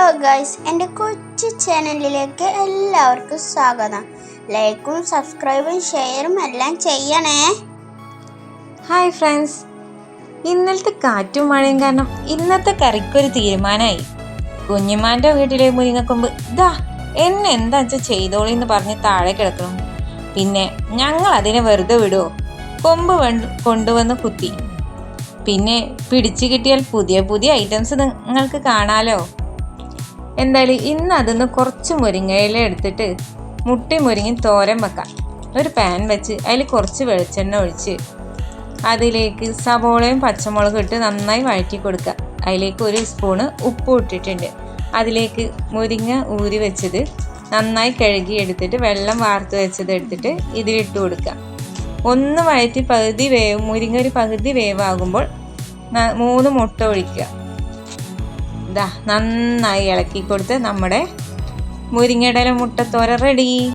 Guys, എൻ്റെ കൊച്ചു ചാനലിലേക്ക് എല്ലാവർക്കും സ്വാഗതം. ലൈക്കും സബ്സ്ക്രൈബും ഷെയറും എല്ലാം ചെയ്യണേ. ഹായ് ഫ്രണ്ട്സ്, ഇന്നലത്തെ കാറ്റും മഴയും കാരണം ഇന്നത്തെ കറിക്കൊരു തീരുമാനമായി. കുഞ്ഞുമാൻ്റെ വീട്ടിലെ മുരിങ്ങക്കൊമ്പ് ഇതാ എന്നെ എന്താ വെച്ചാൽ ചെയ്തോളി എന്ന് പറഞ്ഞ് താഴെ കിടക്കണം. പിന്നെ ഞങ്ങൾ അതിനെ വെറുതെ വിടുമോ? കൊമ്പ് കൊണ്ടുവന്ന് കുത്തി. പിന്നെ പിടിച്ചു കിട്ടിയാൽ പുതിയ പുതിയ ഐറ്റംസ് നിങ്ങൾക്ക് കാണാലോ. എന്തായാലും ഇന്ന് അതിന്ന് കുറച്ച് മുരിങ്ങയില എടുത്തിട്ട് മുരിങ്ങി തോരൻ വെക്കാം. ഒരു പാൻ വെച്ച് അതിൽ കുറച്ച് വെളിച്ചെണ്ണ ഒഴിച്ച് അതിലേക്ക് സവോളയും പച്ചമുളകും ഇട്ട് നന്നായി വഴറ്റി കൊടുക്കുക. അതിലേക്ക് 1 സ്പൂണ് ഉപ്പ് ഇട്ടിട്ടുണ്ട്. അതിലേക്ക് മുരിങ്ങ ഊരി വെച്ചത് നന്നായി കഴുകി എടുത്തിട്ട് വെള്ളം വാർത്ത് വെച്ചത് എടുത്തിട്ട് ഇതിലിട്ട് കൊടുക്കുക. ഒന്ന് വഴറ്റി മുരിങ്ങ ഒരു പകുതി വേവാകുമ്പോൾ 3 മുട്ട ഒഴിക്കുക. ഇതാ നന്നായി ഇളക്കി കൊടുത്ത് നമ്മുടെ മുരിങ്ങയുടെ മുട്ടത്തോര റെഡി.